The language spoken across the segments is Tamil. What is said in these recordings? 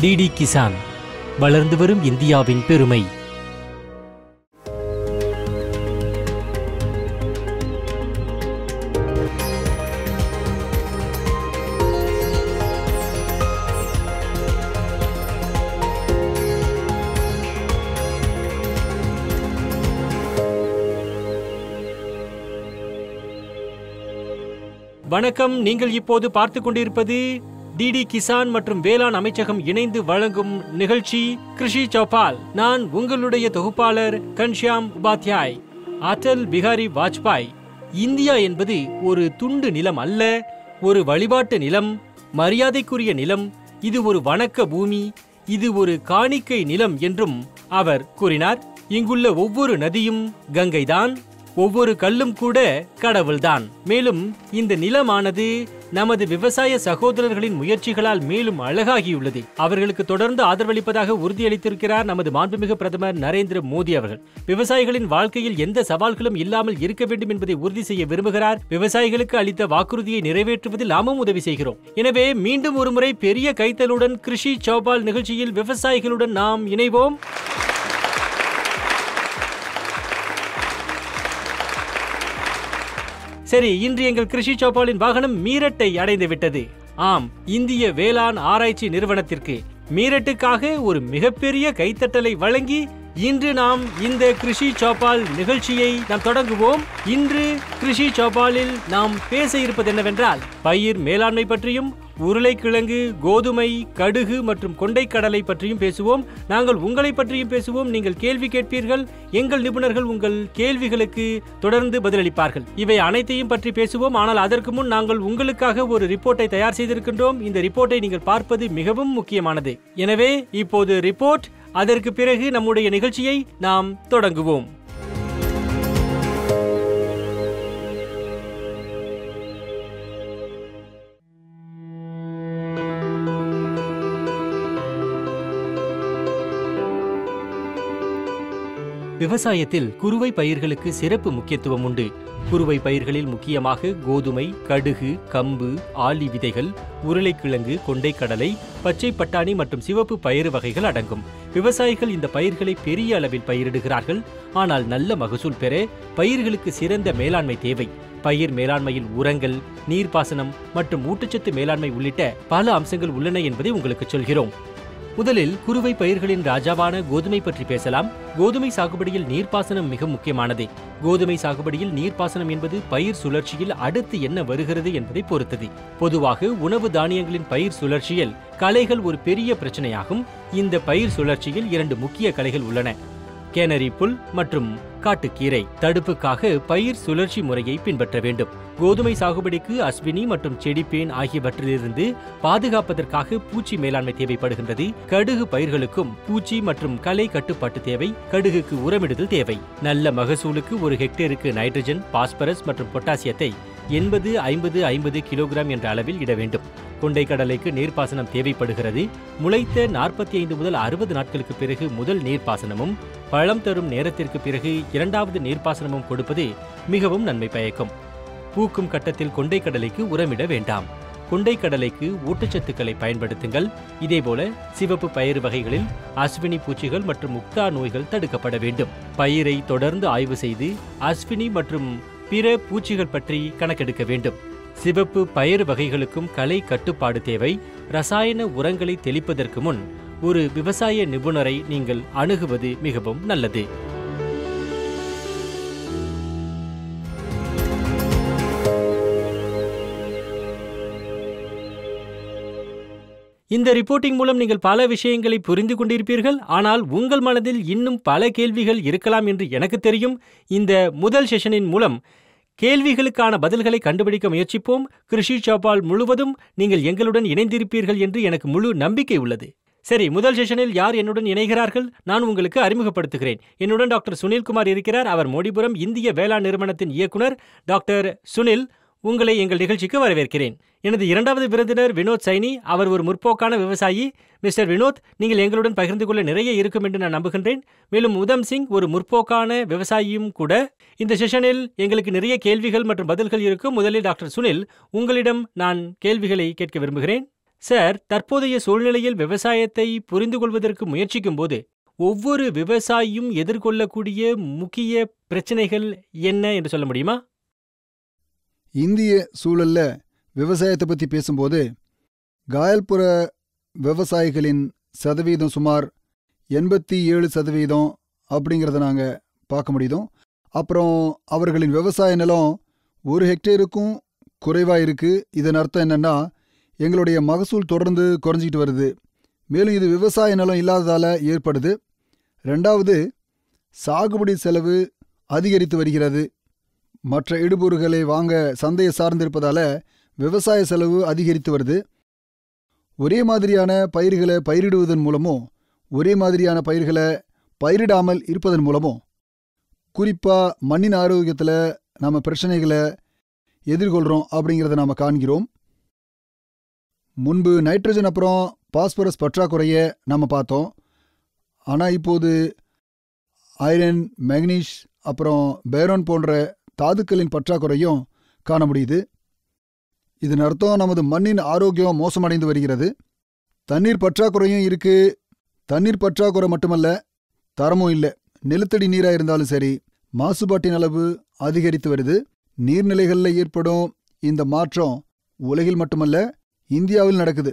டிடி கிசான், வளர்ந்து வரும் இந்தியாவின் பெருமை. வணக்கம். நீங்கள் இப்போது பார்த்துக் கொண்டிருப்பது டிடி கிசான் மற்றும் வேளாண் அமைச்சகம் இணைந்து வழங்கும் நிகழ்ச்சி கிருஷி சௌபால். நான் உங்களுடைய தொகுப்பாளர் கன்ஷியாம் உபாத்யாய். அடல் பிஹாரி வாஜ்பாய், இந்தியா என்பது ஒரு துண்டு நிலம் அல்ல, ஒரு வழிபாட்டு நிலம், மரியாதைக்குரிய நிலம். இது ஒரு வணக்க பூமி, இது ஒரு காணிக்கை நிலம் என்றும் அவர் கூறினார். இங்குள்ள ஒவ்வொரு நதியும் கங்கைதான், ஒவ்வொரு கல்லும் கூட கடவுள்தான். மேலும் இந்த நிலமானது நமது விவசாய சகோதரர்களின் முயற்சிகளால் மேலும் அழகாகியுள்ளது. அவர்களுக்கு தொடர்ந்து ஆதரவளிப்பதாக உறுதியளித்திருக்கிறார் நமது மாண்புமிகு பிரதமர் நரேந்திர மோடி அவர்கள். விவசாயிகளின் வாழ்க்கையில் எந்த சவால்களும் இல்லாமல் இருக்க வேண்டும் என்பதை உறுதி செய்ய விரும்புகிறார். விவசாயிகளுக்கு அளித்த வாக்குறுதியை நிறைவேற்றுவதில் நாமும் உதவி செய்கிறோம். எனவே மீண்டும் ஒருமுறை பெரிய கைத்தலுடன் கிருஷி சௌபால் நிகழ்ச்சியில் விவசாயிகளுடன் நாம் இணைவோம். சரி, இன்று எங்கள் கிருஷி சௌபாலின் வாகனம் மீரட்டை அடைந்து விட்டது. ஆம், இந்திய வேளாண் ஆராய்ச்சி நிறுவனத்திற்கு மீரட்டுக்காக ஒரு மிகப்பெரிய கைத்தட்டலை வழங்கி இன்று நாம் இந்த கிருஷி சௌபால் நிகழ்ச்சியை நாம் தொடங்குவோம். இன்று கிருஷி சௌபாலில் நாம் பேச இருப்பது என்னவென்றால், பயிர் மேலாண்மை பற்றியும், உருளைக்கிழங்கு, கோதுமை, கடுகு மற்றும் கொண்டைக்கடலை பற்றியும் பேசுவோம். நாங்கள் உங்களை பற்றியும் பேசுவோம். நீங்கள் கேள்வி கேட்பீர்கள், எங்கள் நிபுணர்கள் உங்கள் கேள்விகளுக்கு தொடர்ந்து பதிலளிப்பார்கள். இவை அனைத்தையும் பற்றி பேசுவோம். ஆனால் அதற்கு முன் நாங்கள் உங்களுக்காக ஒரு ரிப்போர்ட்டை தயார் செய்திருக்கின்றோம். இந்த ரிப்போர்ட்டை நீங்கள் பார்ப்பது மிகவும் முக்கியமானது. எனவே இப்போது ரிப்போர்ட், அதற்கு பிறகு நம்முடைய நிகழ்ச்சியை நாம் தொடங்குவோம். விவசாயத்தில் குறுவை பயிர்களுக்கு சிறப்பு முக்கியத்துவம் உண்டு. குறுவை பயிர்களில் முக்கியமாக கோதுமை, கடுகு, கம்பு, ஆளி விதைகள், உருளைக்கிழங்கு, கொண்டைக்கடலை, பச்சை பட்டாணி மற்றும் சிவப்பு பயிறு வகைகள் அடங்கும். விவசாயிகள் இந்த பயிர்களை பெரிய அளவில் பயிரிடுகிறார்கள். ஆனால் நல்ல மகசூல் பெற பயிர்களுக்கு சிறந்த மேலாண்மை தேவை. பயிர் மேலாண்மையில் உரங்கள், நீர்ப்பாசனம் மற்றும் ஊட்டச்சத்து மேலாண்மை உள்ளிட்ட பல அம்சங்கள் உள்ளன என்பதை உங்களுக்கு சொல்கிறோம். முதலில் குறுவை பயிர்களின் ராஜாவான கோதுமை பற்றி பேசலாம். கோதுமை சாகுபடியில் நீர்ப்பாசனம் மிக முக்கியமானது. கோதுமை சாகுபடியில் நீர்ப்பாசனம் என்பது பயிர் சுழற்சியில் அடுத்து என்ன வருகிறது என்பதை பொறுத்தது. பொதுவாக உணவு தானியங்களின் பயிர் சுழற்சியில் களைகள் ஒரு பெரிய பிரச்சனையாகும். இந்த பயிர் சுழற்சியில் 2 முக்கிய களைகள் உள்ளன: கேனரி புல் மற்றும் காட்டுக்கீரை. தடுப்புக்காக பயிர் சுழற்சி முறையை பின்பற்ற வேண்டும். கோதுமை சாகுபடிக்கு அஸ்வினி மற்றும் செடிப்பேன் ஆகியவற்றிலிருந்து பாதுகாப்பதற்காக பூச்சி மேலாண்மை தேவைப்படுகின்றது. கடுகு பயிர்களுக்கும் பூச்சி மற்றும் களை கட்டுப்பாட்டு தேவை. கடுகுக்கு உரமிடுதல் தேவை. நல்ல மகசூலுக்கு ஒரு ஹெக்டேருக்கு நைட்ரஜன், பாஸ்பரஸ் மற்றும் பொட்டாசியத்தை 80-50-50 கிலோகிராம் என்ற அளவில் இட வேண்டும். கொண்டைக்கடலைக்கு நீர்ப்பாசனம் தேவைப்படுகிறது. முளைத்த 45 முதல் 60 நாட்களுக்கு பிறகு முதல் நீர்ப்பாசனமும், பழம் தரும் நேரத்திற்கு பிறகு 2வது நீர்ப்பாசனமும் கொடுப்பது மிகவும் நன்மை பயக்கும். பூக்கும் கட்டத்தில் கொண்டைக்கடலைக்கு உரமிட வேண்டாம். கொண்டைக்கடலைக்கு ஊட்டச்சத்துக்களை பயன்படுத்துங்கள். இதேபோல சிவப்பு பயிர் வகைகளில் அஸ்வினி பூச்சிகள் மற்றும் முக்தா நோய்கள் தடுக்கப்பட வேண்டும். பயிரை தொடர்ந்து ஆய்வு செய்து அஸ்வினி மற்றும் பிற பூச்சிகள் பற்றி கணக்கெடுக்க வேண்டும். சிவப்பு பயிர் வகைகளுக்கும் களை கட்டுப்பாடு தேவை. ரசாயன உரங்களை தெளிப்பதற்கு முன் ஒரு விவசாய நிபுணரை நீங்கள் அணுகுவது மிகவும் நல்லது. இந்த ரிப்போர்ட்டிங் மூலம் நீங்கள் பல விஷயங்களை புரிந்து கொண்டிருப்பீர்கள். ஆனால் உங்கள் மனதில் இன்னும் பல கேள்விகள் இருக்கலாம் என்று எனக்கு தெரியும். இந்த முதல் செஷனின் மூலம் கேள்விகளுக்கான பதில்களை கண்டுபிடிக்க முயற்சிப்போம். கிருஷி சௌபால் முழுவதும் நீங்கள் எங்களுடன் இணைந்திருப்பீர்கள் என்று எனக்கு முழு நம்பிக்கை உள்ளது. சரி, முதல் செஷனில் யார் என்னுடன் இணைகிறார்கள்? நான் உங்களுக்கு அறிமுகப்படுத்துகிறேன். என்னுடன் டாக்டர் சுனில்குமார் இருக்கிறார். அவர் மோடிபுரம் இந்திய வேளாண் நிறுவனத்தின் இயக்குனர். டாக்டர் சுனில், உங்களை எங்கள் நிகழ்ச்சிக்கு வரவேற்கிறேன். எனது 2வது விருந்தினர் வினோத் சைனி. அவர் ஒரு முற்போக்கான விவசாயி. மிஸ்டர் வினோத், நீங்கள் எங்களுடன் பகிர்ந்து கொள்ள நிறைய இருக்கும் என்று நான் நம்புகின்றேன். மேலும் உதம் சிங் ஒரு முற்போக்கான விவசாயியும் கூட. இந்த செஷனில் எங்களுக்கு நிறைய கேள்விகள் மற்றும் பதில்கள் இருக்கும். முதலில் டாக்டர் சுனில், உங்களிடம் நான் கேள்விகளை கேட்க விரும்புகிறேன். சார், தற்போதைய சூழ்நிலையில் விவசாயத்தை புரிந்து கொள்வதற்கு முயற்சிக்கும்போது ஒவ்வொரு விவசாயியும் எதிர்கொள்ளக்கூடிய முக்கிய பிரச்சனைகள் என்ன என்று சொல்ல முடியுமா? இந்திய சூழல்ல விவசாயத்தை பற்றி பேசும்போது காயல்புற விவசாயிகளின் சதவீதம் சுமார் 87% அப்படிங்கிறத நாங்கள் பார்க்க முடியுதோம். அப்புறம் அவர்களின் விவசாய நிலம் 1 ஹெக்டேருக்கும் குறைவாக இருக்குது. இதன் அர்த்தம் என்னென்னா, எங்களுடைய மகசூல் தொடர்ந்து குறைஞ்சிக்கிட்டு வருது. மேலும் இது விவசாய நிலம் இல்லாததால் ஏற்படுது. 2வது, சாகுபடி செலவு அதிகரித்து வருகிறது. மற்ற இடுபொருள்களை வாங்க சந்தையை சார்ந்திருப்பதால் விவசாய செலவு அதிகரித்து வருது. ஒரே மாதிரியான பயிர்களை பயிரிடுவதன் மூலமோ ஒரே மாதிரியான பயிர்களை பயிரிடாமல் இருப்பதன் மூலமோ குறிப்பாக மண்ணின் ஆரோக்கியத்தில் நம்ம பிரச்சனைகளை எதிர்கொள்கிறோம் அப்படிங்கிறத நாம் காண்கிறோம். முன்பு நைட்ரஜன் அப்புறம் பாஸ்பரஸ் பற்றாக்குறையை நம்ம பார்த்தோம். ஆனால் இப்போது ஐரன், மேக்னீஷ் அப்புறம் பேரோன் போன்ற தாதுக்களின் பற்றாக்குறையும் காண முடியுது. இதன் அர்த்தம் நமது மண்ணின் ஆரோக்கியம் மோசமடைந்து வருகிறது. தண்ணீர் பற்றாக்குறையும் இருக்கு. தண்ணீர் பற்றாக்குறை மட்டுமல்ல, தரமும் இல்லை. நிலத்தடி நீராக இருந்தாலும் சரி, மாசுபாட்டின் அளவு அதிகரித்து வருது. நீர்நிலைகளில் ஏற்படும் இந்த மாற்றம் உலகில் மட்டுமல்ல, இந்தியாவில் நடக்குது.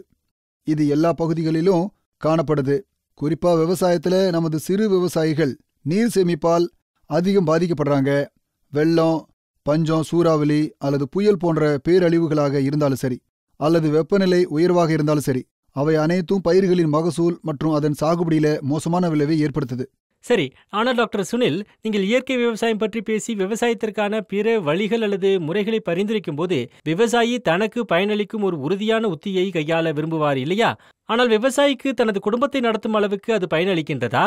இது எல்லா பகுதிகளிலும் காணப்படுது. குறிப்பாக விவசாயத்தில் நமது சிறு விவசாயிகள் நீர் சேமிப்பால் அதிகம் பாதிக்கப்படுறாங்க. வெள்ளம், பஞ்சம், சூறாவளி அல்லது புயல் போன்ற பேரழிவுகளாக இருந்தாலும் சரி, அல்லது வெப்பநிலை உயர்வாக இருந்தாலும் சரி, அவை அனைத்தும் பயிர்களின் மகசூல் மற்றும் அதன் சாகுபடியில மோசமான விளைவை ஏற்படுத்துது. சரி, ஆனால் டாக்டர் சுனில், நீங்கள் இயற்கை விவசாயம் பற்றி பேசி விவசாயத்திற்கான பிற வழிகள் அல்லது முறைகளை பரிந்துரைக்கும் போது விவசாயி தனக்கு பயனளிக்கும் ஒரு உறுதியான உத்தியை கையாள விரும்புவார் இல்லையா? ஆனால் விவசாயிக்கு தனது குடும்பத்தை நடத்தும் அளவுக்கு அது பயனளிக்கின்றதா?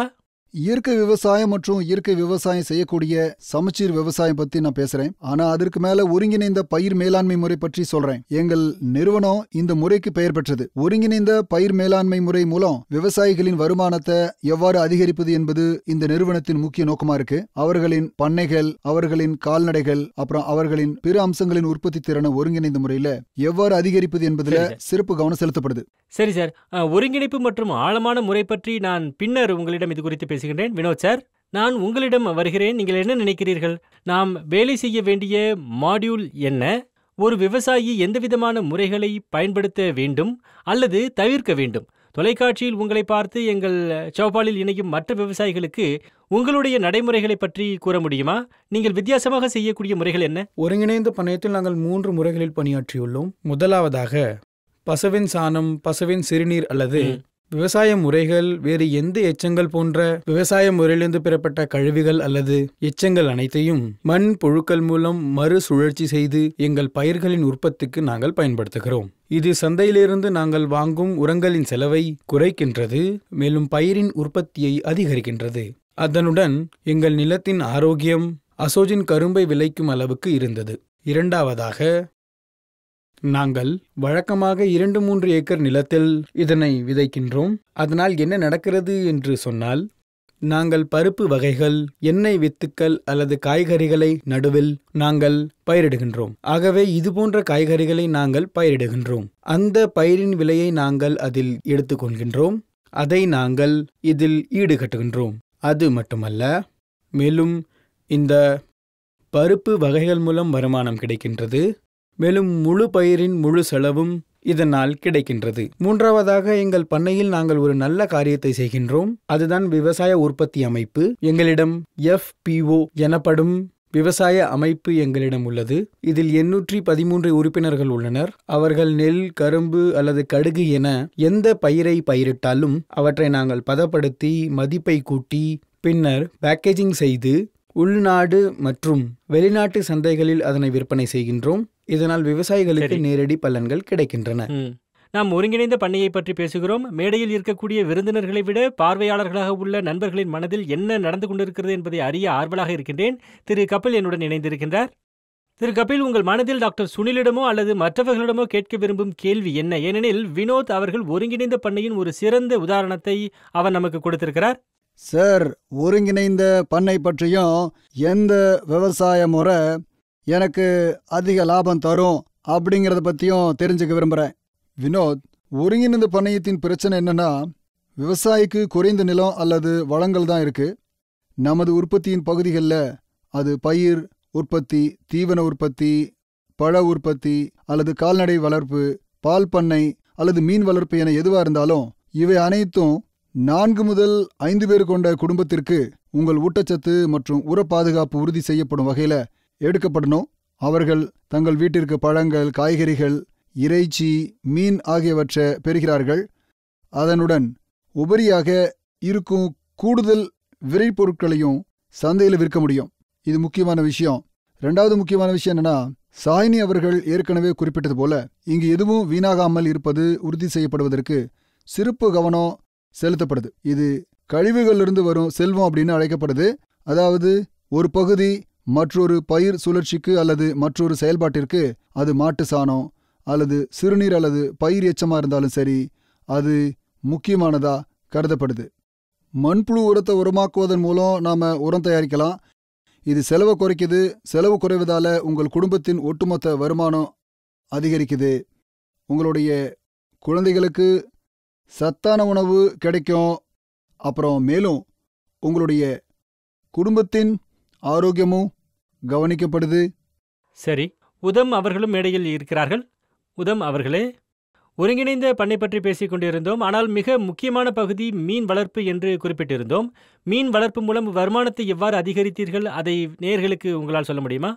இயற்கை விவசாயம் மற்றும் இயற்கை விவசாயம் செய்யக்கூடிய சமச்சீர் விவசாயம் பத்தி நான் பேசுறேன். ஆனா அதற்கு மேல ஒருங்கிணைந்த பயிர் மேலாண்மை முறை பற்றி சொல்றேன். எங்கள் நிறுவனம் இந்த முறைக்கு பெயர் பெற்றது. ஒருங்கிணைந்த பயிர் மேலாண்மை முறை மூலம் விவசாயிகளின் வருமானத்தை எவ்வாறு அதிகரிப்பது என்பது இந்த நிறுவனத்தின் முக்கிய நோக்கமா இருக்கு. அவர்களின் பண்ணைகள், அவர்களின் கால்நடைகள், அப்புறம் அவர்களின் பிற அம்சங்களின் உற்பத்தி திறனை ஒருங்கிணைந்த முறையில எவ்வாறு அதிகரிப்பது என்பதுல சிறப்பு கவனம் செலுத்தப்படுது. சரி சார், ஒருங்கிணைப்பு மற்றும் ஆழமான முறை பற்றி நான் பின்னர் உங்களிடம் இது குறித்து பேசுகின்றேன். வினோத் சார், நான் உங்களிடம் வருகிறேன். நீங்கள் என்ன நினைக்கிறீர்கள்? நாம் வேலை செய்ய வேண்டிய மாடியூல் என்ன? ஒரு விவசாயி எந்தவிதமான முறைகளை பயன்படுத்த வேண்டும் அல்லது தவிர்க்க வேண்டும்? தொலைக்காட்சியில் உங்களை பார்த்து எங்கள் சௌபாலில் இணையும் மற்ற விவசாயிகளுக்கு உங்களுடைய நடைமுறைகளை பற்றி கூற முடியுமா? நீங்கள் வித்தியாசமாக செய்யக்கூடிய முறைகள் என்ன? ஒருங்கிணைந்த பண்ணையத்தில் நாங்கள் 3 முறைகளில் பணியாற்றியுள்ளோம். முதலாவதாக பசுவின் சாணம், பசுவின் சிறுநீர் அல்லது விவசாய முறைகள், வேறு எந்த எச்சங்கள் போன்ற விவசாய முறையிலிருந்து பெறப்பட்ட கழிவுகள் அல்லது எச்சங்கள் அனைத்தையும் மண் புழுக்கள் மூலம் மறுசுழற்சி செய்து எங்கள் பயிர்களின் உற்பத்திக்கு நாங்கள் பயன்படுத்துகிறோம். இது சந்தையிலிருந்து நாங்கள் வாங்கும் உரங்களின் செலவை குறைக்கின்றது, மேலும் பயிரின் உற்பத்தியை அதிகரிக்கின்றது. அதனுடன் எங்கள் நிலத்தின் ஆரோக்கியம் அசோஜின் கரும்பை விளைக்கும் அளவுக்கு இருந்தது. இரண்டாவதாக, நாங்கள் வழக்கமாக 2-3 ஏக்கர் நிலத்தில் இதனை விதைக்கின்றோம். அதனால் என்ன நடக்கிறது என்று சொன்னால், நாங்கள் பருப்பு வகைகள், எண்ணெய் வித்துக்கள் அல்லது காய்கறிகளை நடுவில் நாங்கள் பயிரிடுகின்றோம். ஆகவே இதுபோன்ற காய்கறிகளை நாங்கள் பயிரிடுகின்றோம். அந்த பயிரின் விலையை நாங்கள் அதில் எடுத்துக்கொள்கின்றோம். அதை நாங்கள் இதில் ஈடுகட்டுகின்றோம். அது மட்டுமல்ல, மேலும் இந்த பருப்பு வகைகள் மூலம் வருமானம் கிடைக்கின்றது. மேலும் முழு பயிரின் முழு செலவும் இதனால் கிடைக்கின்றது. மூன்றாவதாக, எங்கள் பண்ணையில் நாங்கள் ஒரு நல்ல காரியத்தை செய்கின்றோம். அதுதான் விவசாய உற்பத்தி அமைப்பு. எங்களிடம் FPO எனப்படும் விவசாய அமைப்பு எங்களிடம் உள்ளது. இதில் 813 உறுப்பினர்கள் உள்ளனர். அவர்கள் நெல், கரும்பு அல்லது கடுகு என எந்த பயிரை பயிரிட்டாலும் அவற்றை நாங்கள் பதப்படுத்தி மதிப்பை கூட்டி பின்னர் பேக்கேஜிங் செய்து உள்நாடு மற்றும் வெளிநாட்டு சந்தைகளில் அதனை விற்பனை செய்கின்றோம். இதனால் விவசாயிகளுக்கு நேரடி பலன்கள் கிடைக்கின்றன. நாம் ஒருங்கிணைந்த பண்ணையை பற்றி பேசுகிறோம். மேடையில் இருக்கக்கூடிய விருந்தினர்களை விட பார்வையாளர்களாக உள்ள நண்பர்களின் மனதில் என்ன நடந்து கொண்டிருக்கிறது என்பதை அறிய ஆர்வலாக இருக்கின்றேன். திரு கபில் என்னுடன் இணைந்திருக்கின்றார். திரு கபில், உங்கள் மனதில் டாக்டர் சுனிலிடமோ அல்லது மற்றவர்களிடமோ கேட்க விரும்பும் கேள்வி என்ன? ஏனெனில் வினோத் அவர்கள் ஒருங்கிணைந்த பண்ணையின் ஒரு சிறந்த உதாரணத்தை அவர் நமக்கு கொடுத்திருக்கிறார். சார், ஒருங்கிணைந்த பண்ணை பற்றியும் எந்த விவசாய முறை எனக்கு அதிக லாபம் தரும் அப்படிங்கிறத பற்றியும் தெரிஞ்சுக்க விரும்புகிறேன். வினோத், ஒருங்கிணைந்த பண்ணையத்தின் பிரச்சனை என்னன்னா, விவசாயிக்கு குறைந்த நிலம் அல்லது வளங்கள் தான் இருக்கு. நமது உற்பத்தியின் பகுதிகளில் அது பயிர் உற்பத்தி, தீவன உற்பத்தி, பழ உற்பத்தி அல்லது கால்நடை வளர்ப்பு, பால் பண்ணை அல்லது மீன் வளர்ப்பு என எதுவாக இருந்தாலும் இவை அனைத்தும் 4 முதல் 5 பேர் கொண்ட குடும்பத்திற்கு உங்கள் ஊட்டச்சத்து மற்றும் உர பாதுகாப்பு உறுதி செய்யப்படும் வகையில் எடுக்கப்படணும். அவர்கள் தங்கள் வீட்டிற்கு பழங்கள், காய்கறிகள், இறைச்சி, மீன் ஆகியவற்றை பெறுகிறார்கள். அதனுடன் உபரியாக இருக்கும் கூடுதல் விளைபொருட்களையும் சந்தையில் விற்க முடியும். இது முக்கியமான விஷயம். 2வது முக்கியமான விஷயம் என்னன்னா, சாய்னி அவர்கள் ஏற்கனவே குறிப்பிட்டது போல இங்கு எதுவும் வீணாகாமல் இருப்பது உறுதி செய்யப்படுவதற்கு சிறப்பு கவனம் செலுத்தப்படுது. இது கழிவுகளிலிருந்து வரும் செல்வம் அப்படின்னு அழைக்கப்படுது. அதாவது ஒரு பகுதி மற்றொரு பயிர் சுழற்சிக்கு அல்லது மற்றொரு செயல்பாட்டிற்கு, அது மாட்டு சாணம் அல்லது சிறுநீர் அல்லது பயிர் எச்சமாக இருந்தாலும் சரி, அது முக்கியமானதா கருதப்படுது. மண்புழு உரத்தை உரமாக்குவதன் மூலம் நாம் உரம் தயாரிக்கலாம். இது செலவை குறைக்குது. செலவு குறைவதால் உங்கள் குடும்பத்தின் ஒட்டுமொத்த வருமானம் அதிகரிக்குது. உங்களுடைய குழந்தைகளுக்கு சத்தான உணவு கிடைக்கும். அப்புறம் மேலும் உங்களுடைய குடும்பத்தின் ஆரோக்கியமும் கவனிக்கப்படுது. சரி, உதம் அவர்களும் மேடையில் இருக்கிறார்கள். உதம் அவர்களே, ஒருங்கிணைந்த பண்ணை பற்றி பேசிக் கொண்டிருந்தோம். ஆனால் மிக முக்கியமான பகுதி மீன் வளர்ப்பு என்று குறிப்பிட்டிருந்தோம். மீன் வளர்ப்பு மூலம் வருமானத்தை எவ்வாறு அதிகரித்தீர்கள், அதை நேயர்களுக்கு உங்களால் சொல்ல முடியுமா?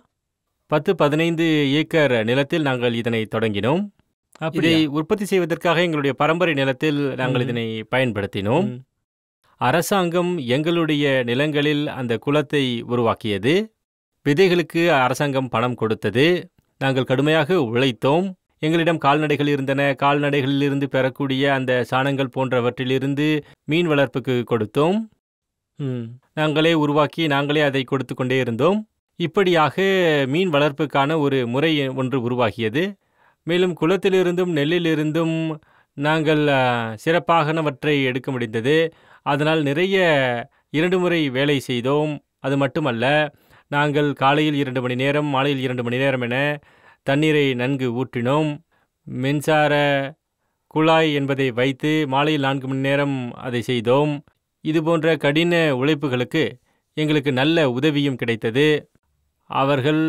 10-15 ஏக்கர் நிலத்தில் நாங்கள் இதனை தொடங்கினோம். இதை உற்பத்தி செய்வதற்காக எங்களுடைய பரம்பரை நிலத்தில் நாங்கள் இதனை பயன்படுத்தினோம். அரசாங்கம் எங்களுடைய நிலங்களில் அந்த குளத்தை உருவாக்கியது. விதைகளுக்கு அரசாங்கம் பணம் கொடுத்தது. நாங்கள் கடுமையாக உழைத்தோம். எங்களிடம் கால்நடைகள் இருந்தன. கால்நடைகளிலிருந்து பெறக்கூடிய அந்த சாணங்கள் போன்றவற்றிலிருந்து மீன் வளர்ப்புக்கு கொடுத்தோம். நாங்களே உருவாக்கி நாங்களே அதை கொடுத்து கொண்டே இருந்தோம். இப்படியாக மீன் வளர்ப்புக்கான ஒரு முறை ஒன்று உருவாகியது. மேலும் குளத்திலிருந்தும் நெல்லிலிருந்தும் நாங்கள் சிறப்பாகனவற்றை எடுக்க முடிந்தது. அதனால் நிறைய 2 முறை வேலை செய்தோம். அது மட்டுமல்ல, நாங்கள் காலையில் 2 மணி நேரம், மாலையில் 2 மணி நேரம் என தண்ணீரை நன்கு ஊற்றினோம். மின்சார குழாய் என்பதை வைத்து மாலையில் 4 மணி நேரம் அதை செய்தோம். இதுபோன்ற கடின உழைப்புகளுக்கு எங்களுக்கு நல்ல உதவியும் கிடைத்தது. அவர்கள்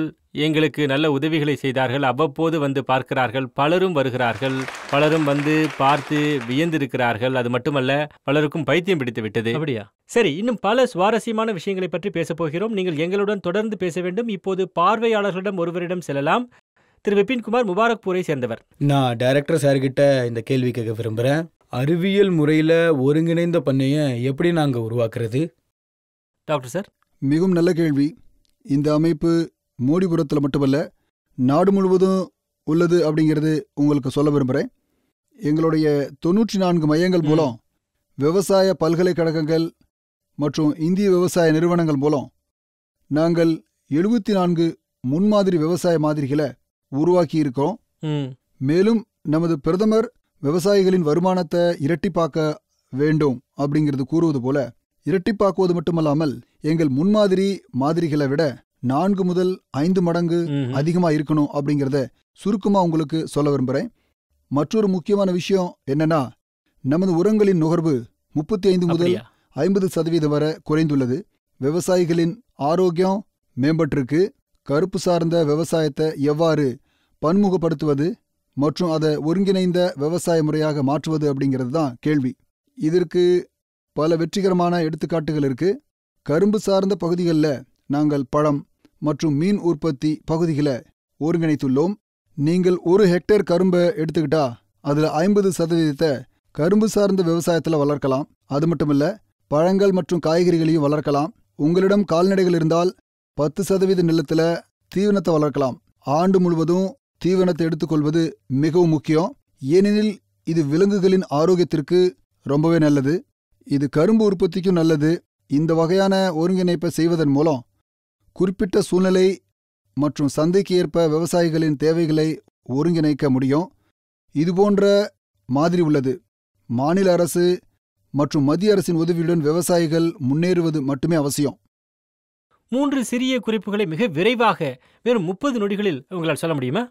எங்களுக்கு நல்ல உதவிகளை செய்தார்கள். அவ்வப்போது வந்து பார்க்கிறார்கள். பலரும் வருகிறார்கள். பலரும் வந்து பார்த்து வியந்திருக்கிறார்கள். அது மட்டுமல்ல, பலருக்கும் பைத்தியம் பிடித்து விட்டது. அப்படியா? சரி, இன்னும் பல சுவாரஸ்யமான விஷயங்களை பற்றி பேசப் போகிறோம். நீங்கள் எங்களுடன் தொடர்ந்து பேச வேண்டும். இப்போது பார்வையாளர்களிடம் ஒருவரிடம் செல்லலாம். திரு விபின்குமார் முபாரக்பூரை சேர்ந்தவர். நான் டைரக்டர் சார்கிட்ட இந்த கேள்வி கேட்க விரும்புகிறேன். அறிவியல் முறையில் ஒருங்கிணைந்த பண்ணையை எப்படி நாங்கள் உருவாக்குறது? டாக்டர் சார், மிகவும் நல்ல கேள்வி. இந்த அமைப்பு மோடிபுரத்தில் மட்டுமல்ல, நாடு முழுவதும் உள்ளது அப்படிங்கிறது உங்களுக்கு சொல்ல விரும்புகிறேன். எங்களுடைய 94 மையங்கள் மூலம், விவசாய பல்கலைக்கழகங்கள் மற்றும் இந்திய விவசாய நிறுவனங்கள் மூலம் நாங்கள் 74 முன்மாதிரி விவசாய மாதிரிகளை உருவாக்கி இருக்கோம். மேலும் நமது பிரதமர் விவசாயிகளின் வருமானத்தை இரட்டிப்பாக்க வேண்டும் அப்படிங்கிறது கூறுவது போல, இரட்டிப்பாக்குவது மட்டுமல்லாமல் எங்கள் முன்மாதிரி மாதிரிகளை விட 4 முதல் 5 மடங்கு அதிகமா இருக்கணும் அப்படிங்கிறத சுருக்கமா உங்களுக்கு சொல்ல விரும்புறேன். மற்றொரு முக்கியமான விஷயம் என்னன்னா, நமது உரங்களின் நுகர்வு 35 முதல் 50% வரை குறைந்துள்ளது. விவசாயிகளின் ஆரோக்கியம் மேம்பட்டிருக்கு. கருப்பு சார்ந்த விவசாயத்தை எவ்வாறு பன்முகப்படுத்துவது மற்றும் அதை ஒருங்கிணைந்த விவசாய முறையாக மாற்றுவது அப்படிங்கிறது தான் கேள்வி. இதற்கு பல வெற்றிகரமான எடுத்துக்காட்டுகள் இருக்கு. கரும்பு சார்ந்த பகுதிகளில் நாங்கள் பழம் மற்றும் மீன் உற்பத்தி பகுதிகளை ஒருங்கிணைத்துள்ளோம். நீங்கள் 1 ஹெக்டேர் கரும்பை எடுத்துக்கிட்டா அதில் 50% கரும்பு சார்ந்த விவசாயத்தில் வளர்க்கலாம். அது மட்டுமல்ல, பழங்கள் மற்றும் காய்கறிகளையும் வளர்க்கலாம். உங்களிடம் கால்நடைகள் இருந்தால் 10% நிலத்தில் தீவனத்தை வளர்க்கலாம். ஆண்டு முழுவதும் தீவனத்தை எடுத்துக்கொள்வது மிகவும் முக்கியம். ஏனெனில் இது விலங்குகளின் ஆரோக்கியத்திற்கு ரொம்பவே நல்லது. இது கரும்பு உற்பத்திக்கும் நல்லது. இந்த வகையான ஒருங்கிணைப்பை செய்வதன் மூலம் குறிப்பிட்ட சூழ்நிலை மற்றும் சந்தைக்கு ஏற்ப விவசாயிகளின் தேவைகளை ஒருங்கிணைக்க முடியும். இதுபோன்ற மாதிரி உள்ளது. மாநில அரசு மற்றும் மத்திய அரசின் உதவியுடன் விவசாயிகள் முன்னேறுவது மட்டுமே அவசியம். 3 சிறிய குறிப்புகளை மிக விரைவாக வெறும் 30 நொடிகளில் உங்களால் சொல்ல முடியுமா?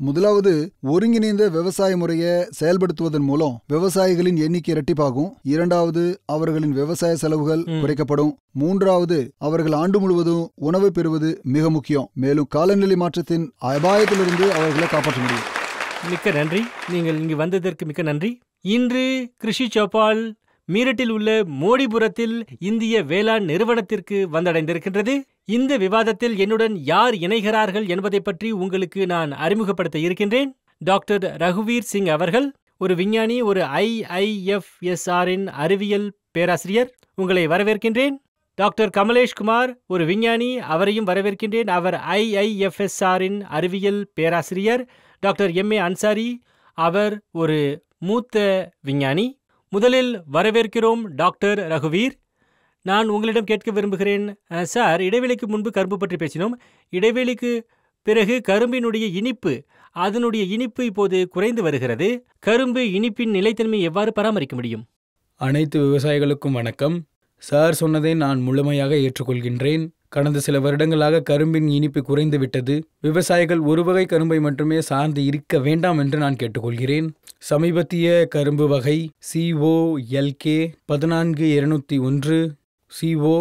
முதலாவது, ஒருங்கிணைந்த விவசாய முறையை செயல்படுத்துவதன் மூலம் விவசாயிகளின் எண்ணிக்கை இரட்டிப்பாகும். இரண்டாவது, அவர்களின் விவசாய செலவுகள் குறைக்கப்படும். மூன்றாவது, அவர்கள் ஆண்டு முழுவதும் உணவு பெறுவது மிக முக்கியம். மேலும் காலநிலை மாற்றத்தின் அபாயத்திலிருந்து அவர்களை காப்பாற்ற முடியும். மிக்க நன்றி. நீங்கள் இங்கு வந்ததற்கு மிக்க நன்றி. இன்று கிருஷி சௌபால் மீரட்டில் உள்ள மோடிபுரத்தில் இந்திய வேளாண் நிறுவனத்திற்கு வந்தடைந்திருக்கின்றது. இந்த விவாதத்தில் என்னுடன் யார் இணைகிறார்கள் என்பதை பற்றி உங்களுக்கு நான் அறிமுகப்படுத்த இருக்கின்றேன். டாக்டர் ரகுவீர் சிங் அவர்கள் ஒரு விஞ்ஞானி, ஒரு IIFSRின் அறிவியல் பேராசிரியர். உங்களை வரவேற்கின்றேன். டாக்டர் கமலேஷ் குமார் ஒரு விஞ்ஞானி, அவரையும் வரவேற்கின்றேன். அவர் IIFSRின் அறிவியல் பேராசிரியர். டாக்டர் MA அன்சாரி, அவர் ஒரு மூத்த விஞ்ஞானி. முதலில் வரவேற்கிறோம் டாக்டர் ரகுவீர். நான் உங்களிடம் கேட்க விரும்புகிறேன் சார், இடைவெளிக்கு முன்பு கரும்பு பற்றி பேசினோம். இடைவெளிக்கு பிறகு கரும்பினுடைய இனிப்பு, அதனுடைய இனிப்பு இப்போது குறைந்து வருகிறது. கரும்பு இனிப்பின் நிலைத்தன்மை எவ்வாறு பராமரிக்க முடியும்? அனைத்து விவசாயிகளுக்கும் வணக்கம். சார் சொன்னதை நான் முழுமையாக ஏற்றுக்கொள்கின்றேன். கடந்த சில வருடங்களாக கரும்பின் இனிப்பு குறைந்து விட்டது. விவசாயிகள் ஒரு வகை கரும்பை மட்டுமே சார்ந்து இருக்க வேண்டாம் என்று நான் கேட்டுக்கொள்கிறேன். சமீபத்திய கரும்பு வகை COLK 14201, CO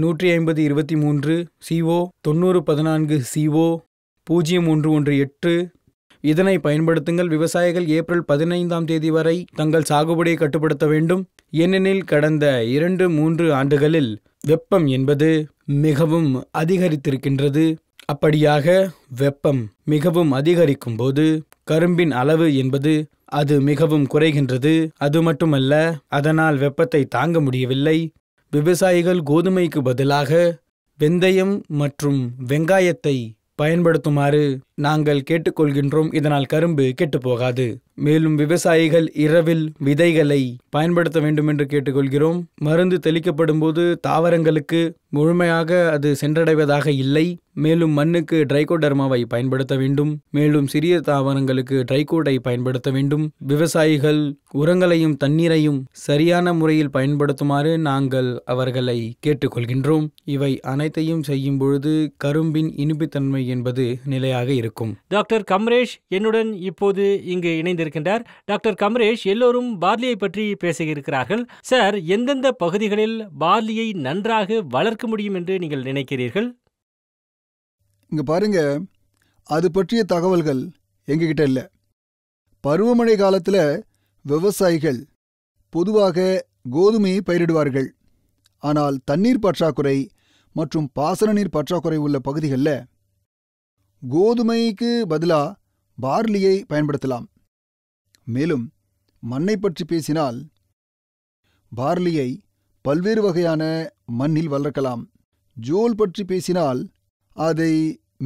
15023, CO 9014, CO 0118. இதனை பயன்படுத்துங்கள். விவசாயிகள் ஏப்ரல் 15ஆம் தேதி வரை தங்கள் சாகுபடியை கட்டுப்படுத்த வேண்டும். ஏனெனில் கடந்த 2-3 ஆண்டுகளில் வெப்பம் என்பது மிகவும் அதிகரித்திருக்கின்றது. அப்படியாக வெப்பம் மிகவும் அதிகரிக்கும் போது கரும்பின் அளவு என்பது அது மிகவும் குறைகின்றது. அது மட்டுமல்ல, அதனால் வெப்பத்தை தாங்க முடியவில்லை. விவசாயிகள் கோதுமைக்கு பதிலாக வெந்தயம் மற்றும் வெங்காயத்தை பயன்படுத்துமாறு நாங்கள் கேட்டுக்கொள்கின்றோம். இதனால் கரும்பு கெட்டுப்போகாது. மேலும் விவசாயிகள் இரவில் விதைகளை பயன்படுத்த வேண்டும் என்று கேட்டுக்கொள்கிறோம். மருந்து தெளிக்கப்படும் போது தாவரங்களுக்கு முழுமையாக அது சென்றடைவதாக இல்லை. மேலும் மண்ணுக்கு ட்ரைகோடர்மாவை பயன்படுத்த வேண்டும். மேலும் சிறிய தாவரங்களுக்கு ட்ரைகோடை பயன்படுத்த வேண்டும். விவசாயிகள் உரங்களையும் தண்ணீரையும் சரியான முறையில் பயன்படுத்துமாறு நாங்கள் அவர்களை கேட்டுக்கொள்கின்றோம். இவை அனைத்தையும் செய்யும் பொழுது கரும்பின் இனிப்புத்தன்மை என்பது நிலையாக இருக்கும். டாக்டர் கமரேஷ் என்னுடன் இப்போது இங்கு இணைந்திருக்கின்றார். டாக்டர் கமரேஷ், எல்லோரும் பார்லியை பற்றி பேசியிருக்கிறார்கள். சார், எந்தெந்த பகுதிகளில் பார்லியை நன்றாக வளர்க்க முடியும் என்று நீங்கள் நினைக்கிறீர்கள்? இங்க பாருங்க, அது பற்றிய தகவல்கள் எங்ககிட்ட இல்லை. பருவமழை காலத்தில் விவசாயிகள் பொதுவாக கோதுமையை பயிரிடுவார்கள். ஆனால் தண்ணீர் பற்றாக்குறை மற்றும் பாசன நீர் பற்றாக்குறை உள்ள பகுதிகளில் கோதுமைக்கு பதிலாக பார்லியை பயன்படுத்தலாம். மேலும் மண்ணை பற்றி பேசினால் பார்லியை பல்வேறு வகையான மண்ணில் வளர்க்கலாம். ஜோல் பற்றி பேசினால் அதை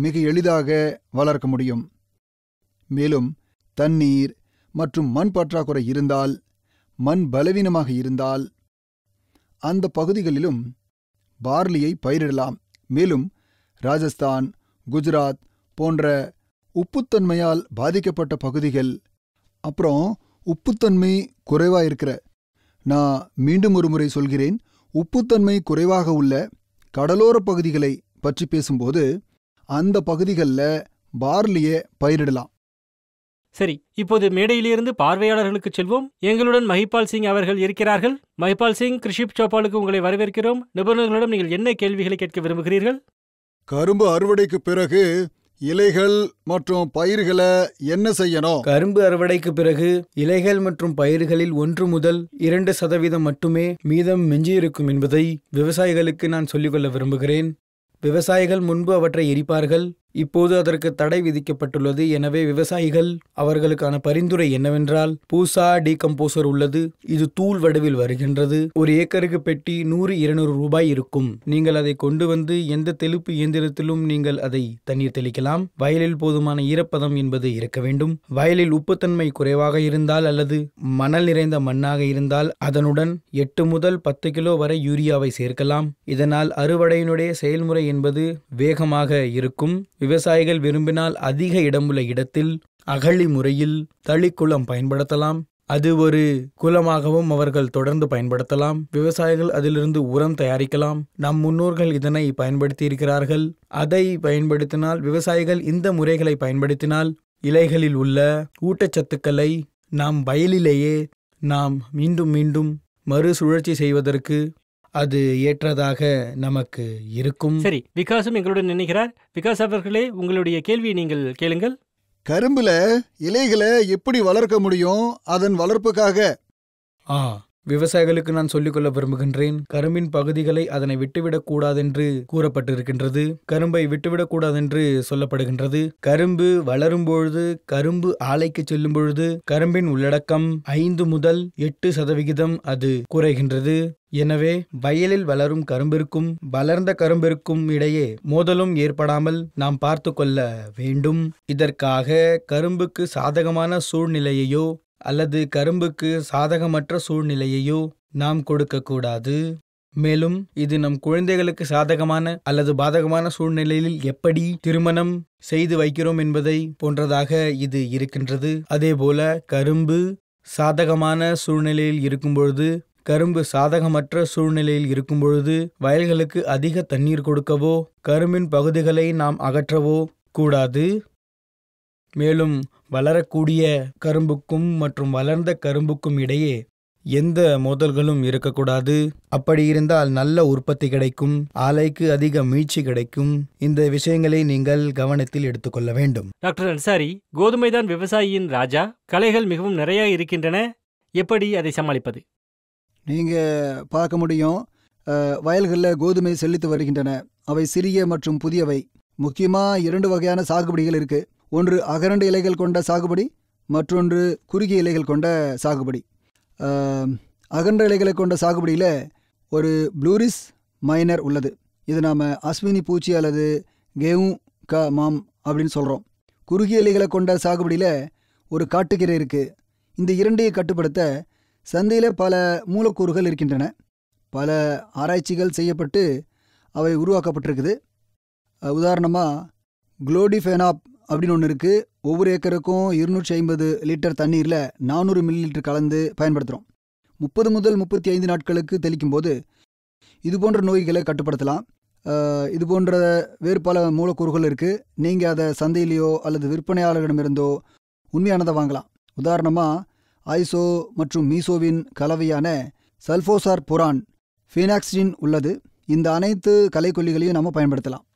மிக எளிதாக வளர்க்க முடியும். மேலும் தண்ணீர் மற்றும் மண் பற்றாக்குறை இருந்தால், மண் பலவீனமாக இருந்தால் அந்த பகுதிகளிலும் பார்லியை பயிரிடலாம். மேலும் ராஜஸ்தான், குஜராத் போன்ற உப்புத்தன்மையால் பாதிக்கப்பட்ட பகுதிகள், அப்புறம் உப்புத்தன்மை குறைவாக இருக்கிற, நான் மீண்டும் ஒரு முறை சொல்கிறேன், உப்புத்தன்மை குறைவாக உள்ள கடலோர பகுதிகளை பற்றி பேசும்போது அந்த பகுதிகளில் பார்லியை பயிரிடலாம். சரி, இப்போது மேடையிலிருந்து பார்வையாளர்களுக்கு செல்வோம். எங்களுடன் மஹிபால் சிங் அவர்கள் இருக்கிறார்கள். மஹிபால் சிங், கிருஷி சௌபாலுக்கு உங்களை வரவேற்கிறோம். நிபுணர்களிடம் நீங்கள் என்ன கேள்விகளை கேட்க விரும்புகிறீர்கள்? கரும்பு அறுவடைக்கு பிறகு இலைகள் மற்றும் பயிர்களை என்ன செய்யணும்? கரும்பு அறுவடைக்கு பிறகு இலைகள் மற்றும் பயிர்களில் 1 முதல் 2% மட்டுமே மீதம் மிஞ்சியிருக்கும் என்பதை விவசாயிகளுக்கு நான் சொல்லிக்கொள்ள விரும்புகிறேன். விவசாயிகள் முன்பு அவற்றை எரிப்பார்கள். இப்போது அதற்கு தடை விதிக்கப்பட்டுள்ளது. எனவே விவசாயிகள் அவர்களுக்கான பரிந்துரை என்னவென்றால், பூசா டீகம்போசர் உள்ளது. இது தூள் வடிவில் வருகின்றது. ஒரு ஏக்கருக்கு பெட்டி 100-200 ரூபாய் இருக்கும். நீங்கள் அதை கொண்டு வந்து எந்த தெளிப்பு இயந்திரத்திலும் நீங்கள் அதை தண்ணீர் தெளிக்கலாம். வயலில் போதுமான ஈரப்பதம் என்பது இருக்க வேண்டும். வயலில் உப்புத்தன்மை குறைவாக இருந்தால் அல்லது மணல் நிறைந்த மண்ணாக இருந்தால் அதனுடன் 8 முதல் 10 கிலோ வரை யூரியாவை சேர்க்கலாம். இதனால் அறுவடையினுடைய செயல்முறை என்பது வேகமாக இருக்கும். விவசாயிகள் விரும்பினால் அதிக இடமுள்ள இடத்தில் அகழி முறையில் தளிக்குளம் பயன்படுத்தலாம். அது ஒரு குளமாகவும் அவர்கள் தொடர்ந்து பயன்படுத்தலாம். விவசாயிகள் அதிலிருந்து உரம் தயாரிக்கலாம். நம் முன்னோர்கள் இதனை பயன்படுத்தி இருக்கிறார்கள். அதை பயன்படுத்தினால், விவசாயிகள் இந்த முறைகளை பயன்படுத்தினால் இலைகளில் உள்ள ஊட்டச்சத்துக்களை நாம் வயலிலேயே நாம் மீண்டும் மீண்டும் மறுசுழற்சி செய்வதற்கு அது ஏற்றதாக நமக்கு இருக்கும். சரி, விகாசும் எங்களுடன் நினைக்கிறார். விகாஸ் அவர்களே, உங்களுடைய கேள்வியை நீங்கள் கேளுங்கள். கரும்புல இலைகளை எப்படி வளர்க்க முடியும்? அதன் வளர்ப்புக்காக விவசாயிகளுக்கு நான் சொல்லிக்கொள்ள விரும்புகின்றேன். கரும்பின் பகுதிகளை அதனை விட்டுவிடக் கூடாதென்று கூறப்பட்டிருக்கின்றது. கரும்பை விட்டுவிடக் கூடாதென்று சொல்லப்படுகின்றது. கரும்பு வளரும் பொழுது, கரும்பு ஆலைக்கு செல்லும் பொழுது கரும்பின் உள்ளடக்கம் 5 முதல் 8% அது குறைகின்றது. எனவே வயலில் வளரும் கரும்பிற்கும் வளர்ந்த கரும்பிற்கும் இடையே மோதலும் ஏற்படாமல் நாம் பார்த்து கொள்ள வேண்டும். இதற்காக கரும்புக்கு சாதகமான சூழ்நிலையையோ அல்லது கரும்புக்கு சாதகமற்ற சூழ்நிலையையோ நாம் கொடுக்கக்கூடாது. மேலும் இது நம் குழந்தைகளுக்கு சாதகமான அல்லது பாதகமான சூழ்நிலையில் எப்படி திருமணம் செய்து வைக்கிறோம் என்பதை போன்றதாக இது இருக்கின்றது. அதேபோல கரும்பு சாதகமான சூழ்நிலையில் இருக்கும்பொழுது, கரும்பு சாதகமற்ற சூழ்நிலையில் இருக்கும்பொழுது வயல்களுக்கு அதிக தண்ணீர் கொடுக்கவோ கரும்பின் பகுதிகளை நாம் அகற்றவோ கூடாது. மேலும் வளரக்கூடிய கரும்புக்கும் மற்றும் வளர்ந்த கரும்புக்கும் இடையே எந்த மோதல்களும் இருக்கக்கூடாது. அப்படி இருந்தால் நல்ல உற்பத்தி கிடைக்கும், ஆலைக்கு அதிக மீட்சி கிடைக்கும். இந்த விஷயங்களை நீங்கள் கவனத்தில் எடுத்துக்கொள்ள வேண்டும். டாக்டர் அன்சாரி, கோதுமைதான் விவசாயியின் ராஜா. களைகள் மிகவும் நிறைய இருக்கின்றன. எப்படி அதை சமாளிப்பது? நீங்கள் பார்க்க முடியும், வயல்களில் கோதுமை செழித்து வருகின்றன. அவை சிறிய மற்றும் புதியவை. முக்கியமாக 2 வகையான சாகுபடிகள் இருக்குது. ஒன்று அகரண்டு இலைகள் கொண்ட சாகுபடி, மற்றொன்று குறுகிய இலைகள் கொண்ட சாகுபடி. அகன்ற இலைகளை கொண்ட சாகுபடியில் ஒரு ப்ளூரிஸ் மைனர் உள்ளது. இது நாம் அஸ்வினி பூச்சி அல்லது கேவு க மாம் அப்படின்னு சொல்கிறோம். குறுகிய இலைகளை கொண்ட சாகுபடியில் ஒரு காட்டுக்கீரை இருக்குது. இந்த இரண்டையும் கட்டுப்படுத்த சந்தையில் பல மூலக்கூறுகள் இருக்கின்றன. பல ஆராய்ச்சிகள் செய்யப்பட்டு அவை உருவாக்கப்பட்டிருக்குது. உதாரணமாக குளோடிஃபெனாப் அப்படின்னு ஒன்று இருக்குது. ஒவ்வொரு ஏக்கருக்கும் 250 லிட்டர் தண்ணீரில் 400 மில்லிலிட்டர் கலந்து பயன்படுத்துகிறோம். 30 முதல் 35 நாட்களுக்கு தெளிக்கும் போது இது போன்ற நோய்களை கட்டுப்படுத்தலாம். இது போன்ற வேறு பல மூலக்கூறுகள் இருக்குது. நீங்கள் அதை சந்தையிலையோ அல்லது விற்பனையாளர்களிடமிருந்தோ உண்மையானதை வாங்கலாம். உதாரணமாக ஐசோ மற்றும் மீசோவின் கலவையான சல்ஃபோசார் புரான், ஃபீனாக்சின் உள்ளது. இந்த அனைத்து களைக்கொல்லிகளையும் நம்ம பயன்படுத்தலாம்.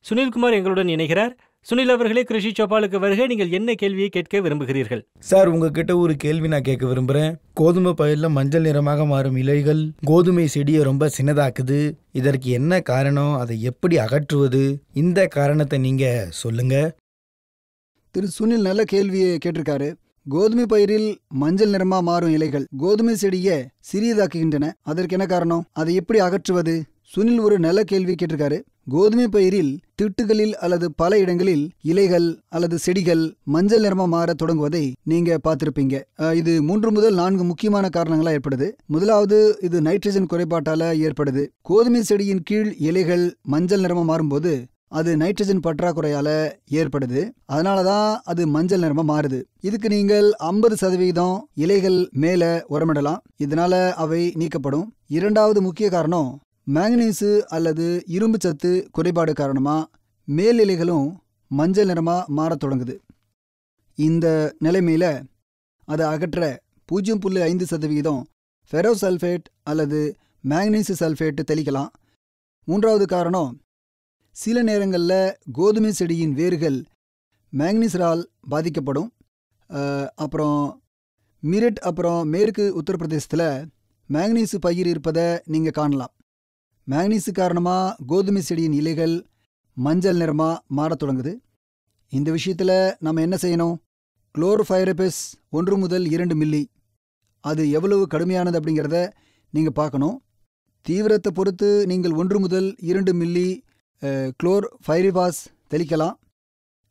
சுனில்குமார் எங்களுடன் இணைகிறார். சுனில் அவர்களே, கிருஷி சோபாலுக்கு வருகை. நீங்கள் என்ன கேள்வியை கேட்க விரும்புகிறீர்கள்? சார், உங்ககிட்ட ஒரு கேள்வி நான் கேட்க விரும்புகிறேன். கோதுமை பயிரில் மஞ்சள் நிறமாக மாறும் இலைகள் கோதுமை செடியை ரொம்ப சின்னதாக்குது. இதற்கு என்ன காரணம்? அதை எப்படி அகற்றுவது? இந்த காரணத்தை நீங்கள் சொல்லுங்க. திரு சுனில் நல்ல கேள்வியை கேட்டிருக்காரு. கோதுமை பயிரில் மஞ்சள் நிறமாக மாறும் இலைகள் கோதுமை செடியை சிறியதாக்குகின்றன. அதற்கு என்ன காரணம்? அதை எப்படி அகற்றுவது? சுனில் ஒரு நல்ல கேள்வி கேட்டிருக்காரு. கோதுமை பயிரில் திட்டுகளில் அல்லது பல இடங்களில் இலைகள் அல்லது செடிகள் மஞ்சள் நிறமா மாற தொடங்குவதை நீங்க பார்த்திருப்பீங்க. இது 3 முதல் 4 முக்கியமான காரணங்களா ஏற்படுது. முதலாவது, இது நைட்ரஜன் குறைபாட்டால ஏற்படுது. கோதுமை செடியின் கீழ் இலைகள் மஞ்சள் நிறமா மாறும்போது அது நைட்ரஜன் பற்றாக்குறையால ஏற்படுது. அதனாலதான் அது மஞ்சள் நிறமா மாறுது. இதுக்கு நீங்கள் 50% இலைகள் மேல உரமிடலாம். இதனால அவை நீக்கப்படும். இரண்டாவது முக்கிய காரணம், மேங்கனீசு அல்லது இரும்பு சத்து குறைபாடு காரணமா மேல் இலைகளும் மஞ்சள் நிறமா மாறத் தொடங்குது. இந்த நிலைமையில அதை அகற்ற 0.5% ஃபெரோசல்ஃபேட் அல்லது மேங்கனீசு சல்ஃபேட் தெளிக்கலாம். மூன்றாவது காரணம், சில நேரங்களில் கோதுமை செடியின் வேர்கள் மேங்கனீசரால் பாதிக்கப்படும். அப்புறம் மீரட் அப்புறம் மேற்கு உத்தரப்பிரதேசத்தில் மேங்கனீசு பயிர் இருப்பதை நீங்கள் காணலாம். மேங்கனீசு காரணமாக கோதுமை செடியின் இலைகள் மஞ்சள் நிறமாக மாறத் தொடங்குது. இந்த விஷயத்தில் நம்ம என்ன செய்யணும்? குளோரோஃபைரபஸ் 1 முதல் 2 மில்லி, அது எவ்வளவு கடுமையானது அப்படிங்கிறத நீங்கள் பார்க்கணும். தீவிரத்தை பொறுத்து நீங்கள் 1 முதல் 2 மில்லி குளோர்ஃபைரிபாஸ் தெளிக்கலாம்.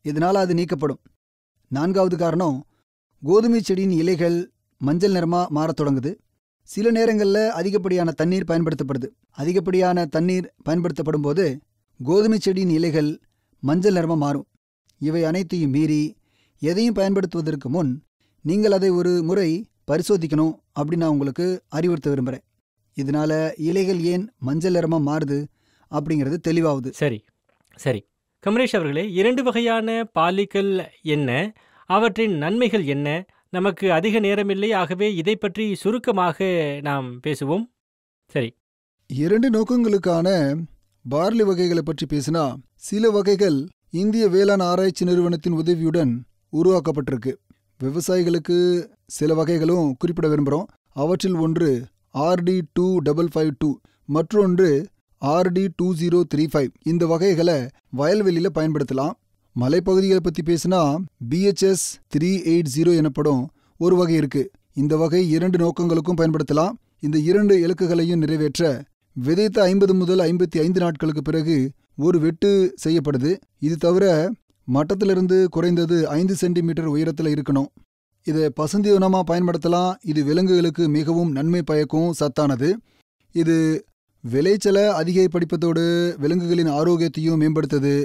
இதனால் அது நீக்கப்படும். நான்காவது காரணம், கோதுமை செடியின் இலைகள் மஞ்சள் நிறமாக மாறத் தொடங்குது. சில நேரங்களில் அதிகப்படியான தண்ணீர் பயன்படுத்தப்படுது. அதிகப்படியான தண்ணீர் பயன்படுத்தப்படும் போது கோதுமை செடியின் இலைகள் மஞ்சள் நிறமாக மாறும். இவை அனைத்தையும் மீறி எதையும் பயன்படுத்துவதற்கு முன் நீங்கள் அதை ஒரு முறை பரிசோதிக்கணும் அப்படின்னு நான் உங்களுக்கு அறிவுறுத்த விரும்புகிறேன். இதனால இலைகள் ஏன் மஞ்சள் நிறமாக மாறுது அப்படிங்கிறது தெளிவாகுது. சரி சரி, கமலேஷ் அவர்களே, 2 வகையான பாலிகள் என்ன, அவற்றின் நன்மைகள் என்ன? நமக்கு அதிக நேரமில்லை, ஆகவே இதை பற்றி சுருக்கமாக நாம் பேசுவோம். சரி. 2 நோக்கங்களுக்கான பார்லி வகைகளை பற்றி பேசினா, சில வகைகள் இந்திய வேளாண் ஆராய்ச்சி நிறுவனத்தின் உதவியுடன் உருவாக்கப்பட்டிருக்கு. விவசாயிகளுக்கு சில வகைகளும் குறிப்பிட விரும்புகிறோம். அவற்றில் ஒன்று RD2552, மற்றொன்று RD2035. இந்த வகைகளை வயல்வெளியில் பயன்படுத்தலாம். மலைப்பகுதிகளை பற்றி பேசினா BHS 380 எனப்படும் ஒரு வகை இருக்கு. இந்த வகை 2 நோக்கங்களுக்கும் பயன்படுத்தலாம். இந்த 2 இலக்குகளையும் நிறைவேற்ற விதைத்த 50 முதல் 55 நாட்களுக்கு பிறகு ஒரு வெட்டு செய்யப்படுது. இது தவிர மட்டத்திலிருந்து குறைந்தது 5 சென்டிமீட்டர் உயரத்தில் இருக்கணும். இதை பசுந்தீவனமாக பயன்படுத்தலாம். இது விலங்குகளுக்கு மிகவும் நன்மை பயக்கும் சத்தானது. இது விளைச்சலை அதிகப்படுத்தோடு விலங்குகளின் ஆரோக்கியத்தையும் மேம்படுத்துது.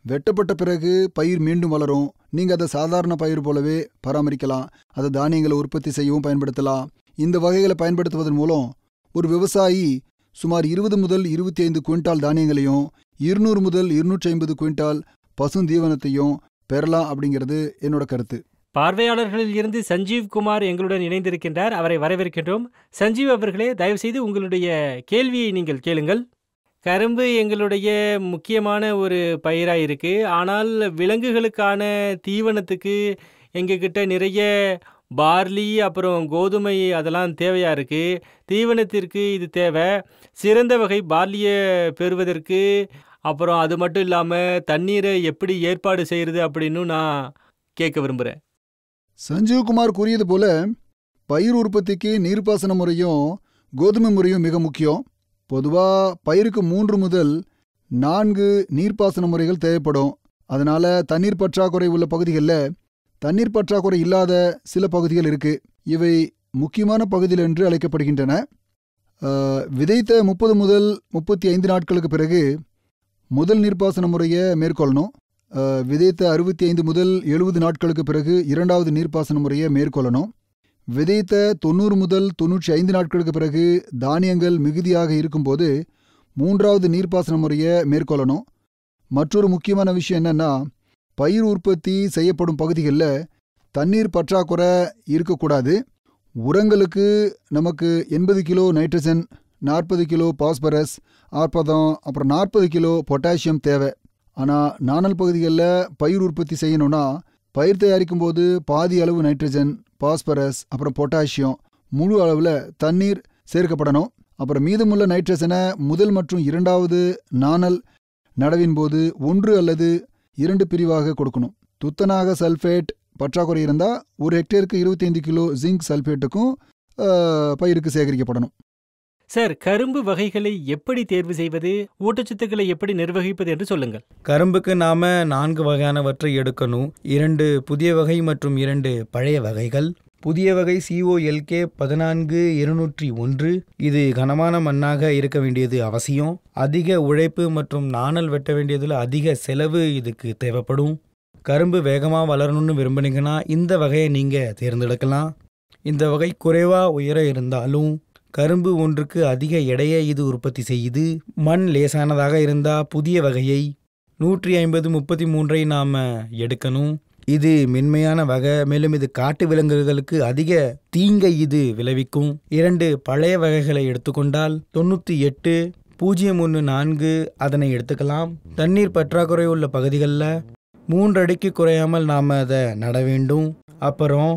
வெட்டப்பட்ட பிறகு பயிர் மீண்டும் வளரும். நீங்கள் அதை சாதாரண பயிர் போலவே பராமரிக்கலாம். அதை தானியங்களை உற்பத்தி செய்யவும் பயன்படுத்தலாம். இந்த வகைகளை பயன்படுத்துவதன் மூலம் ஒரு விவசாயி சுமார் 20 முதல் 25 குவிண்டால் தானியங்களையும் 200 முதல் 250 குவிண்டால் பசுந்தீவனத்தையும் பெறலாம் அப்படிங்கிறது என்னோட கருத்து. பார்வையாளர்களில் இருந்து சஞ்சீவ் குமார் எங்களுடன் இணைந்திருக்கின்றார். அவரை வரவேற்கின்றோம். சஞ்சீவ் அவர்களே, தயவுசெய்து உங்களுடைய கேள்வியை நீங்கள் கேளுங்கள். கரும்பு எங்களுடைய முக்கியமான ஒரு பயிராக இருக்குது. ஆனால் விலங்குகளுக்கான தீவனத்துக்கு எங்ககிட்ட நிறைய பார்லி அப்புறம் கோதுமை அதெல்லாம் தேவையாக இருக்குது. தீவனத்திற்கு இது தேவை. சிறந்த வகை பார்லியை பெறுவதற்கு, அப்புறம் அது மட்டும் இல்லாமல் தண்ணீரை எப்படி ஏற்பாடு செய்கிறது அப்படின்னு நான் கேட்க விரும்புகிறேன். சஞ்சீவ்குமார் கூறியது போல பயிர் உற்பத்திக்கு நீர்ப்பாசன முறையும் கோதுமை முறையும் மிக முக்கியம். பொதுவாக பயிருக்கு 3 முதல் 4 நீர்ப்பாசன முறைகள் தேவைப்படும். அதனால் தண்ணீர் பற்றாக்குறை உள்ள பகுதிகளில் தண்ணீர் பற்றாக்குறை இல்லாத சில பகுதிகள் இருக்குது. இவை முக்கியமான பகுதிகள் என்று அழைக்கப்படுகின்றன. விதைத்த 30 முதல் 35 நாட்களுக்கு பிறகு முதல் நீர்ப்பாசன முறையை மேற்கொள்ளணும். விதைத்த 65 முதல் 70 நாட்களுக்கு பிறகு 2வது நீர்ப்பாசன முறையை மேற்கொள்ளணும். விதைத்த 90 முதல் 95 நாட்களுக்கு பிறகு தானியங்கள் மிகுதியாக இருக்கும்போது 3வது நீர்ப்பாசன முறையை மேற்கொள்ளணும். மற்றொரு முக்கியமான விஷயம் என்னன்னா, பயிர் உற்பத்தி செய்யப்படும் பகுதிகளில் தண்ணீர் பற்றாக்குறை இருக்கக்கூடாது. உரங்களுக்கு நமக்கு 80 கிலோ நைட்ரஜன், 40 கிலோ பாஸ்பரஸ், அப்புறம் 40 கிலோ பொட்டாசியம் தேவை. ஆனால் நாணல் பகுதிகளில் பயிர் உற்பத்தி செய்யணும்னா பயிர் தயாரிக்கும் போது பாதி அளவு நைட்ரஜன், பாஸ்பரஸ், அப்புறம் பொட்டாசியம், முழு அளவில் தண்ணீர் சேர்க்கப்படணும். அப்புறம் மீதமுள்ள நைட்ரஜனை முதல் மற்றும் 2வது நாணல் நடவின் போது 1 அல்லது 2 பிரிவாக கொடுக்கணும். துத்தநாக சல்ஃபேட் பற்றாக்குறை இருந்தால் ஒரு ஹெக்டேருக்கு 25 கிலோ ஜிங்க் சல்ஃபேட்டுக்கும் பயிருக்கு சேகரிக்கப்படணும். சார், கரும்பு வகைகளை எப்படி தேர்வு செய்வது, ஊட்டச்சத்துக்களை எப்படி நிர்வகிப்பது என்று சொல்லுங்கள். கரும்புக்கு நாம 4 வகையானவற்றை எடுக்கணும். 2 புதிய வகை மற்றும் 2 பழைய வகைகள். புதிய வகை COLK 14201. இது கனமான மண்ணாக இருக்க வேண்டியது அவசியம். அதிக உழைப்பு மற்றும் நாணல் வெட்ட வேண்டியதில் அதிக செலவு இதுக்கு தேவைப்படும். கரும்பு வேகமாக வளரணும்னு விரும்புனீங்கன்னா இந்த வகையை நீங்கள் தேர்ந்தெடுக்கலாம். இந்த வகை குறைவாக உயர இருந்தாலும் கரும்பு ஒன்றுக்கு அதிக எடையை இது உற்பத்தி செய்யுது. மண் லேசானதாக இருந்தால் புதிய வகையை 150-33 நாம் எடுக்கணும். இது மென்மையான வகை, மேலும் இது காட்டு விலங்குகளுக்கு அதிக தீங்கை இது விளைவிக்கும். 2 பழைய வகைகளை எடுத்துக்கொண்டால் 98-014 அதனை எடுத்துக்கலாம். தண்ணீர் பற்றாக்குறை உள்ள பகுதிகளில் 3 அடிக்கு குறையாமல் நாம் அதை நட வேண்டும். அப்புறம்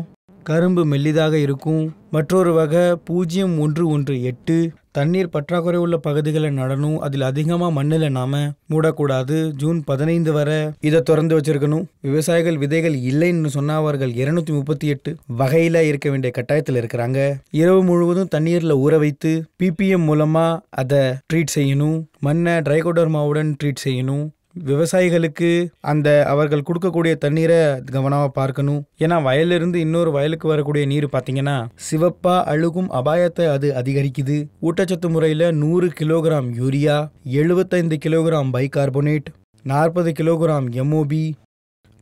கரும்பு மெல்லிதாக இருக்கும். மற்றொரு வகை 0118. தண்ணீர் பற்றாக்குறை உள்ள பகுதிகளை நடணும். அதில் அதிகமாக மண்ணில் நாம் மூடக்கூடாது. ஜூன் 15 வரை இதை திறந்து வச்சிருக்கணும். விவசாயிகள் விதைகள் இல்லைன்னு சொன்னால் அவர்கள் 238 வகையில் இருக்க வேண்டிய கட்டாயத்தில் இருக்கிறாங்க. இரவு முழுவதும் தண்ணீரில் ஊற வைத்து PPM மூலமாக அதை ட்ரீட் செய்யணும். மண்ணை ட்ரைகோடர்மாவுடன் ட்ரீட் செய்யணும். விவசாயிகளுக்கு அந்த அவர்கள் கொடுக்கக்கூடிய தண்ணீரை கவனமாக பார்க்கணும். ஏன்னா வயலிருந்து இன்னொரு வயலுக்கு வரக்கூடிய நீர் பார்த்தீங்கன்னா சிவப்பா அழுகும் அபாயத்தை அது அதிகரிக்குது. ஊட்டச்சத்து முறையில் 100 kilogram urea, 75 kilogram bicarbonate, 40 kilogram MOP,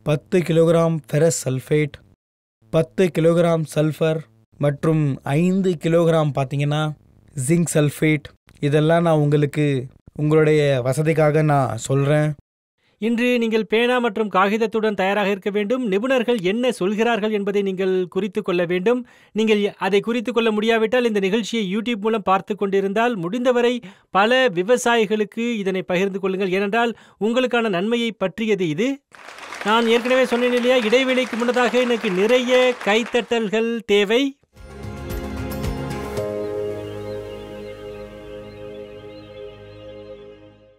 10 kilogram ferrous sulphate, 10 kilogram sulphur மற்றும் 5 கிலோகிராம் பார்த்தீங்கன்னா ஜிங்க் சல்ஃபேட். இதெல்லாம் நான் உங்களுக்கு உங்களுடைய வசதிக்காக நான் சொல்கிறேன். இன்று நீங்கள் பேனா மற்றும் காகிதத்துடன் தயாராக இருக்க வேண்டும். நிபுணர்கள் என்ன சொல்கிறார்கள் என்பதை நீங்கள் குறித்து கொள்ள வேண்டும். நீங்கள் அதை குறித்து கொள்ள முடியாவிட்டால் இந்த நிகழ்ச்சியை யூடியூப் மூலம் பார்த்து கொண்டிருந்தால் முடிந்தவரை பல விவசாயிகளுக்கு இதனை பகிர்ந்து கொள்ளுங்கள். ஏனென்றால் உங்களுக்கான நன்மையை பற்றியது இது. நான் ஏற்கனவே சொன்னேன் இல்லையா, இடைவேளைக்கு முன்னதாக எனக்கு நிறைய கைத்தட்டல்கள் தேவை.